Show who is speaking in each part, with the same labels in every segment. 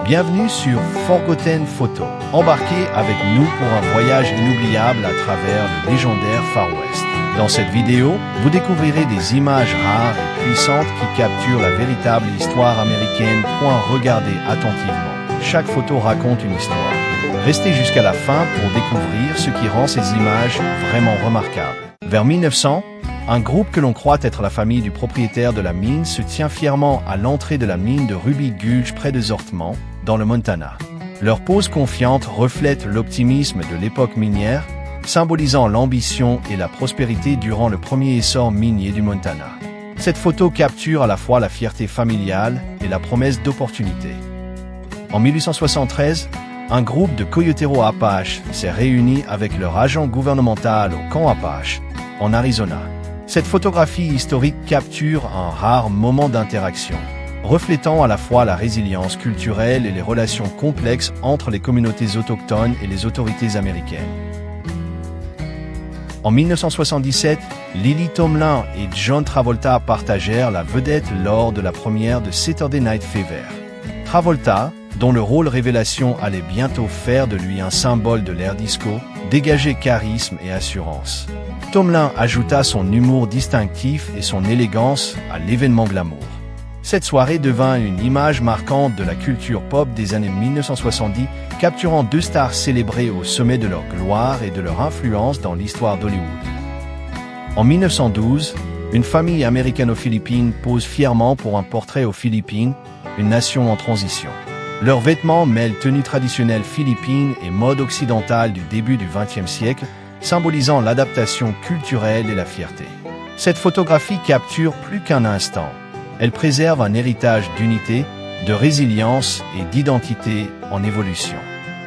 Speaker 1: Bienvenue sur Forgotten Photo. Embarquez avec nous pour un voyage inoubliable à travers le légendaire Far West. Dans cette vidéo, vous découvrirez des images rares et puissantes qui capturent la véritable histoire américaine. Regardez attentivement. Chaque photo raconte une histoire. Restez jusqu'à la fin pour découvrir ce qui rend ces images vraiment remarquables. Vers 1900, un groupe que l'on croit être la famille du propriétaire de la mine se tient fièrement à l'entrée de la mine de Ruby Gulch près de Zortman, dans le Montana. Leur pose confiante reflète l'optimisme de l'époque minière, symbolisant l'ambition et la prospérité durant le premier essor minier du Montana. Cette photo capture à la fois la fierté familiale et la promesse d'opportunité. En 1873, un groupe de Coyotero Apache s'est réuni avec leur agent gouvernemental au camp Apache, en Arizona. Cette photographie historique capture un rare moment d'interaction, reflétant à la fois la résilience culturelle et les relations complexes entre les communautés autochtones et les autorités américaines. En 1977, Lily Tomlin et John Travolta partagèrent la vedette lors de la première de Saturday Night Fever. Travolta, dont le rôle révélation allait bientôt faire de lui un symbole de l'ère disco, dégageait charisme et assurance. Tomlin ajouta son humour distinctif et son élégance à l'événement glamour. Cette soirée devint une image marquante de la culture pop des années 1970, capturant deux stars célébrées au sommet de leur gloire et de leur influence dans l'histoire d'Hollywood. En 1912, une famille américano-philippine pose fièrement pour un portrait aux Philippines, une nation en transition. Leurs vêtements mêlent tenue traditionnelle philippine et mode occidentale du début du XXe siècle, symbolisant l'adaptation culturelle et la fierté. Cette photographie capture plus qu'un instant. Elle préserve un héritage d'unité, de résilience et d'identité en évolution.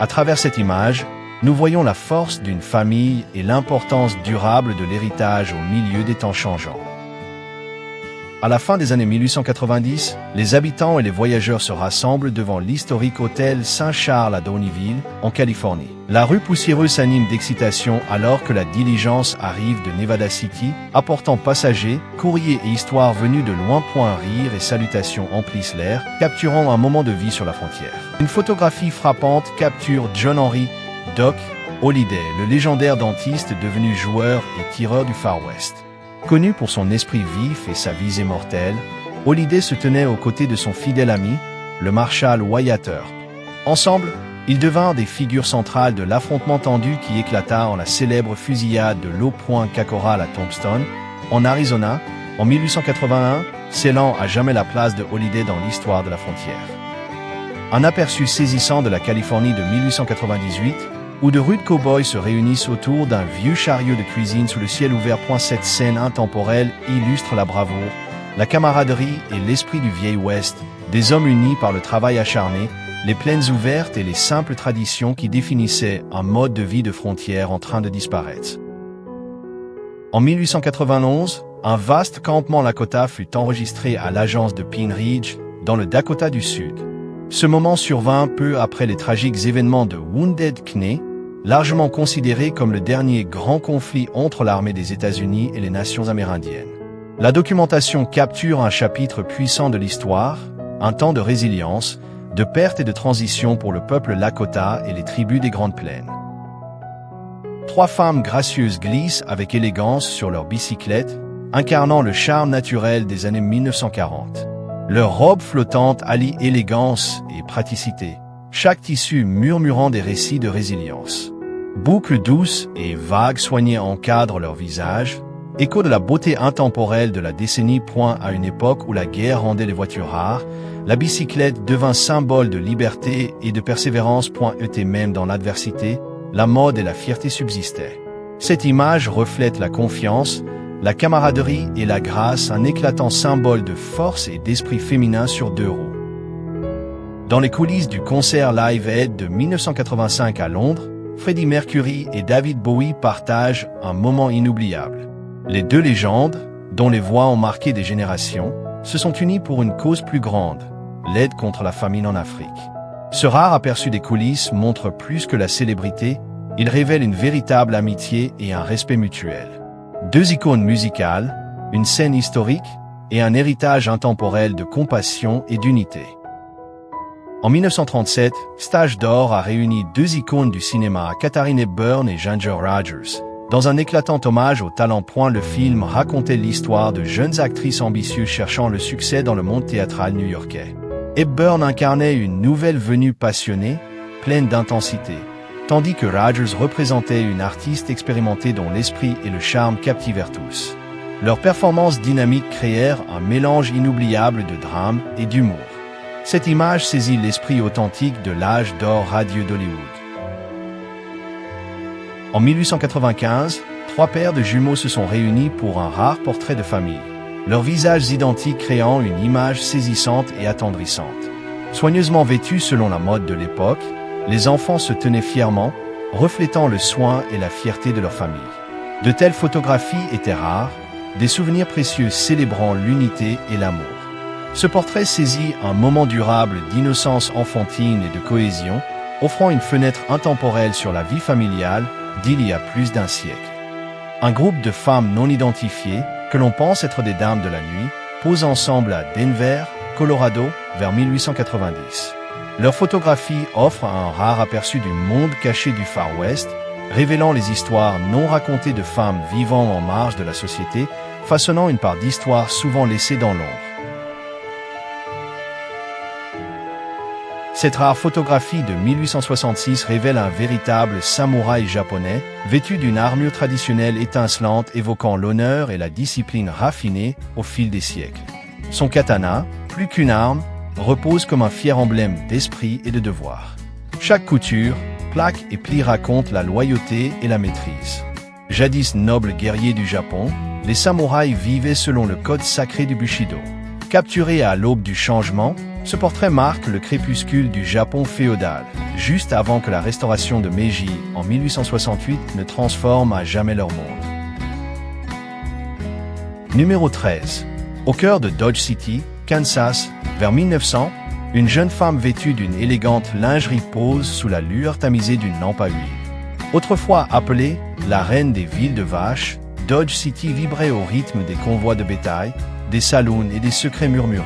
Speaker 1: À travers cette image, nous voyons la force d'une famille et l'importance durable de l'héritage au milieu des temps changeants. À la fin des années 1890, les habitants et les voyageurs se rassemblent devant l'historique hôtel Saint-Charles à Downieville, en Californie. La rue poussiéreuse s'anime d'excitation alors que la diligence arrive de Nevada City, apportant passagers, courriers et histoires venus de loin. Rires et salutations emplissent l'air, capturant un moment de vie sur la frontière. Une photographie frappante capture John Henry Doc Holliday, le légendaire dentiste devenu joueur et tireur du Far West. Connu pour son esprit vif et sa visée mortelle, Holliday se tenait aux côtés de son fidèle ami, le marshal Wyatt Earp. Ensemble, ils devinrent des figures centrales de l'affrontement tendu qui éclata en la célèbre fusillade de l'Eau Point Cacoral à Tombstone, en Arizona, en 1881, scellant à jamais la place de Holliday dans l'histoire de la frontière. Un aperçu saisissant de la Californie de 1898, où de rudes cow-boys se réunissent autour d'un vieux chariot de cuisine sous le ciel ouvert. Cette scène intemporelle illustre la bravoure, la camaraderie et l'esprit du vieil Ouest, des hommes unis par le travail acharné, les plaines ouvertes et les simples traditions qui définissaient un mode de vie de frontière en train de disparaître. En 1891, un vaste campement Lakota fut enregistré à l'agence de Pine Ridge, dans le Dakota du Sud. Ce moment survint peu après les tragiques événements de Wounded Knee, largement considéré comme le dernier grand conflit entre l'armée des États-Unis et les nations amérindiennes. La documentation capture un chapitre puissant de l'histoire, un temps de résilience, de perte et de transition pour le peuple Lakota et les tribus des Grandes Plaines. Trois femmes gracieuses glissent avec élégance sur leurs bicyclettes, incarnant le charme naturel des années 1940. Leurs robes flottantes allient élégance et praticité, chaque tissu murmurant des récits de résilience. Boucles douces et vagues soignées encadrent leur visage, écho de la beauté intemporelle de la décennie. À une époque où la guerre rendait les voitures rares, la bicyclette devint symbole de liberté et de persévérance. Même dans l'adversité, la mode et la fierté subsistaient. Cette image reflète la confiance, la camaraderie et la grâce, un éclatant symbole de force et d'esprit féminin sur deux roues. Dans les coulisses du concert Live Aid de 1985 à Londres, Freddie Mercury et David Bowie partagent un moment inoubliable. Les deux légendes, dont les voix ont marqué des générations, se sont unies pour une cause plus grande, l'aide contre la famine en Afrique. Ce rare aperçu des coulisses montre plus que la célébrité, il révèle une véritable amitié et un respect mutuel. Deux icônes musicales, une scène historique et un héritage intemporel de compassion et d'unité. En 1937, Stage d'Or a réuni deux icônes du cinéma, Katharine Hepburn et Ginger Rogers. Dans un éclatant hommage au talent point, le film racontait l'histoire de jeunes actrices ambitieuses cherchant le succès dans le monde théâtral new-yorkais. Hepburn incarnait une nouvelle venue passionnée, pleine d'intensité, tandis que Rogers représentait une artiste expérimentée dont l'esprit et le charme captivèrent tous. Leurs performances dynamiques créèrent un mélange inoubliable de drame et d'humour. Cette image saisit l'esprit authentique de l'âge d'or radieux d'Hollywood. En 1895, trois paires de jumeaux se sont réunis pour un rare portrait de famille, leurs visages identiques créant une image saisissante et attendrissante. Soigneusement vêtus selon la mode de l'époque, les enfants se tenaient fièrement, reflétant le soin et la fierté de leur famille. De telles photographies étaient rares, des souvenirs précieux célébrant l'unité et l'amour. Ce portrait saisit un moment durable d'innocence enfantine et de cohésion, offrant une fenêtre intemporelle sur la vie familiale d'il y a plus d'un siècle. Un groupe de femmes non identifiées, que l'on pense être des dames de la nuit, posent ensemble à Denver, Colorado, vers 1890. Leur photographie offre un rare aperçu du monde caché du Far West, révélant les histoires non racontées de femmes vivant en marge de la société, façonnant une part d'histoire souvent laissée dans l'ombre. Cette rare photographie de 1866 révèle un véritable samouraï japonais, vêtu d'une armure traditionnelle étincelante évoquant l'honneur et la discipline raffinée au fil des siècles. Son katana, plus qu'une arme, repose comme un fier emblème d'esprit et de devoir. Chaque couture, plaque et pli raconte la loyauté et la maîtrise. Jadis nobles guerriers du Japon, les samouraïs vivaient selon le code sacré du Bushido. Capturés à l'aube du changement, ce portrait marque le crépuscule du Japon féodal, juste avant que la restauration de Meiji en 1868 ne transforme à jamais leur monde. Numéro 13. Au cœur de Dodge City, Kansas, vers 1900, une jeune femme vêtue d'une élégante lingerie pose sous la lueur tamisée d'une lampe à huile. Autrefois appelée la reine des villes de vaches, Dodge City vibrait au rythme des convois de bétail, des saloons et des secrets murmurés.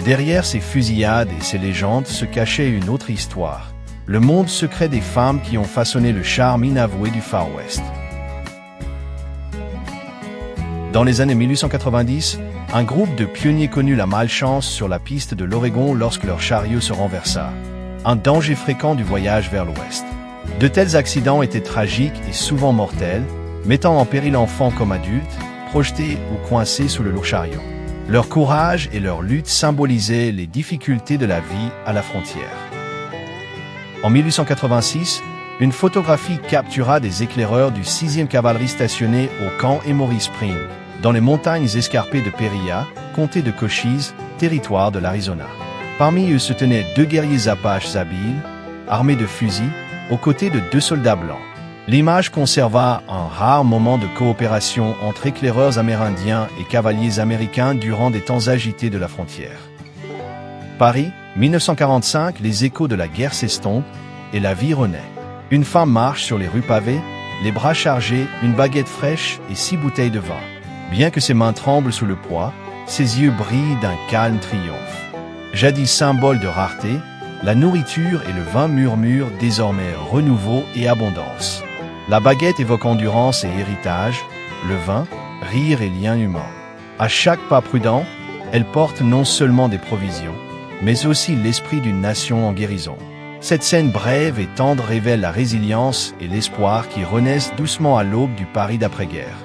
Speaker 1: Derrière ces fusillades et ces légendes se cachait une autre histoire, le monde secret des femmes qui ont façonné le charme inavoué du Far West. Dans les années 1890, un groupe de pionniers connut la malchance sur la piste de l'Oregon lorsque leur chariot se renversa, un danger fréquent du voyage vers l'ouest. De tels accidents étaient tragiques et souvent mortels, mettant en péril enfants comme adultes, projetés ou coincés sous le lourd chariot. Leur courage et leur lutte symbolisaient les difficultés de la vie à la frontière. En 1886, une photographie captura des éclaireurs du 6e cavalerie stationné au camp Emory Spring, dans les montagnes escarpées de Peria, comté de Cochise, territoire de l'Arizona. Parmi eux se tenaient deux guerriers apaches habiles, armés de fusils, aux côtés de deux soldats blancs. L'image conserva un rare moment de coopération entre éclaireurs amérindiens et cavaliers américains durant des temps agités de la frontière. Paris, 1945, les échos de la guerre s'estompent et la vie renaît. Une femme marche sur les rues pavées, les bras chargés, une baguette fraîche et 6 bouteilles de vin. Bien que ses mains tremblent sous le poids, ses yeux brillent d'un calme triomphe. Jadis symbole de rareté, la nourriture et le vin murmurent désormais renouveau et abondance. La baguette évoque endurance et héritage, le vin, rire et lien humain. À chaque pas prudent, elle porte non seulement des provisions, mais aussi l'esprit d'une nation en guérison. Cette scène brève et tendre révèle la résilience et l'espoir qui renaissent doucement à l'aube du Paris d'après-guerre.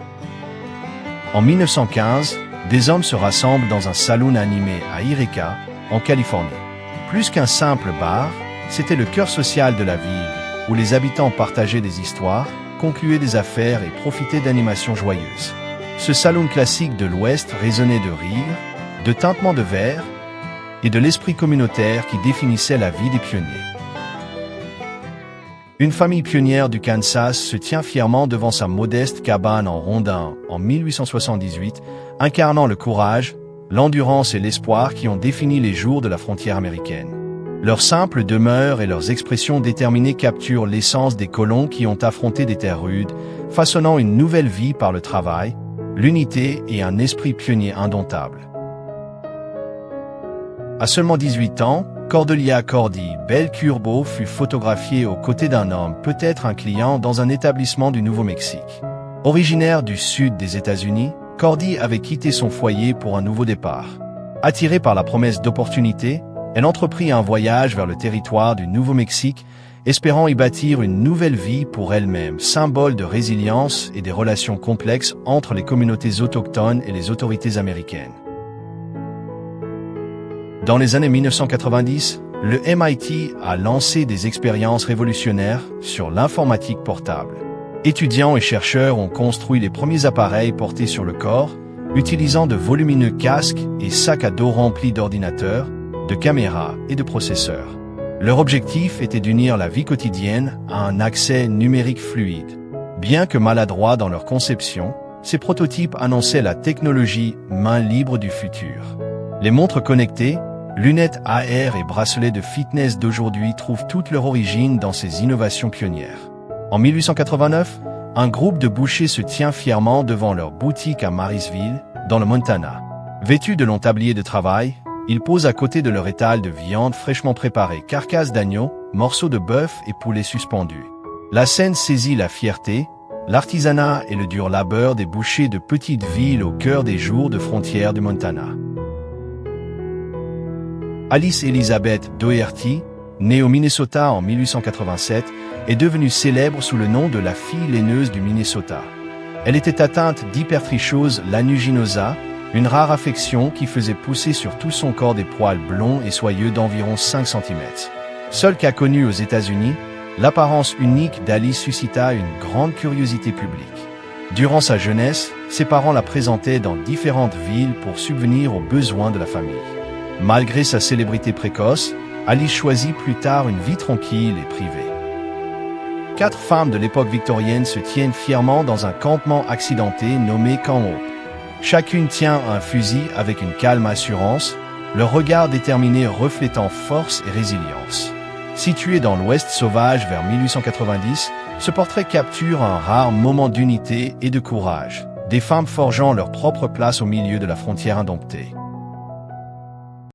Speaker 1: En 1915, des hommes se rassemblent dans un saloon animé à Eureka, en Californie. Plus qu'un simple bar, c'était le cœur social de la ville, où les habitants partageaient des histoires, concluaient des affaires et profitaient d'animations joyeuses. Ce saloon classique de l'Ouest résonnait de rire, de tintements de verre et de l'esprit communautaire qui définissait la vie des pionniers. Une famille pionnière du Kansas se tient fièrement devant sa modeste cabane en rondin en 1878, incarnant le courage, l'endurance et l'espoir qui ont défini les jours de la frontière américaine. Leur simple demeure et leurs expressions déterminées capturent l'essence des colons qui ont affronté des terres rudes, façonnant une nouvelle vie par le travail, l'unité et un esprit pionnier indomptable. À seulement 18 ans, Cordelia Cordy, belle Curbo, fut photographiée aux côtés d'un homme, peut-être un client, dans un établissement du Nouveau-Mexique. Originaire du sud des États-Unis, Cordy avait quitté son foyer pour un nouveau départ. Attirée par la promesse d'opportunité, elle entreprit un voyage vers le territoire du Nouveau-Mexique, espérant y bâtir une nouvelle vie pour elle-même, symbole de résilience et des relations complexes entre les communautés autochtones et les autorités américaines. Dans les années 1990, le MIT a lancé des expériences révolutionnaires sur l'informatique portable. Étudiants et chercheurs ont construit les premiers appareils portés sur le corps, utilisant de volumineux casques et sacs à dos remplis d'ordinateurs, de caméras et de processeurs. Leur objectif était d'unir la vie quotidienne à un accès numérique fluide. Bien que maladroits dans leur conception, ces prototypes annonçaient la technologie main libre du futur. Les montres connectées, lunettes AR et bracelets de fitness d'aujourd'hui trouvent toute leur origine dans ces innovations pionnières. En 1889, un groupe de bouchers se tient fièrement devant leur boutique à Marysville, dans le Montana. Vêtus de longs tabliers de travail, ils posent à côté de leur étal de viande fraîchement préparée, carcasses d'agneau, morceaux de bœuf et poulets suspendus. La scène saisit la fierté, l'artisanat et le dur labeur des bouchers de petites villes au cœur des jours de frontière du Montana. Alice Elizabeth Doherty, née au Minnesota en 1887, est devenue célèbre sous le nom de la fille laineuse du Minnesota. Elle était atteinte d'hypertrichose lanuginosa, une rare affection qui faisait pousser sur tout son corps des poils blonds et soyeux d'environ 5 cm. Seul cas connu aux États-Unis, l'apparence unique d'Alice suscita une grande curiosité publique. Durant sa jeunesse, ses parents la présentaient dans différentes villes pour subvenir aux besoins de la famille. Malgré sa célébrité précoce, Alice choisit plus tard une vie tranquille et privée. 4 femmes de l'époque victorienne se tiennent fièrement dans un campement accidenté nommé Camp Hope. Chacune tient un fusil avec une calme assurance, leur regard déterminé reflétant force et résilience. Situé dans l'Ouest sauvage vers 1890, ce portrait capture un rare moment d'unité et de courage, des femmes forgeant leur propre place au milieu de la frontière indomptée.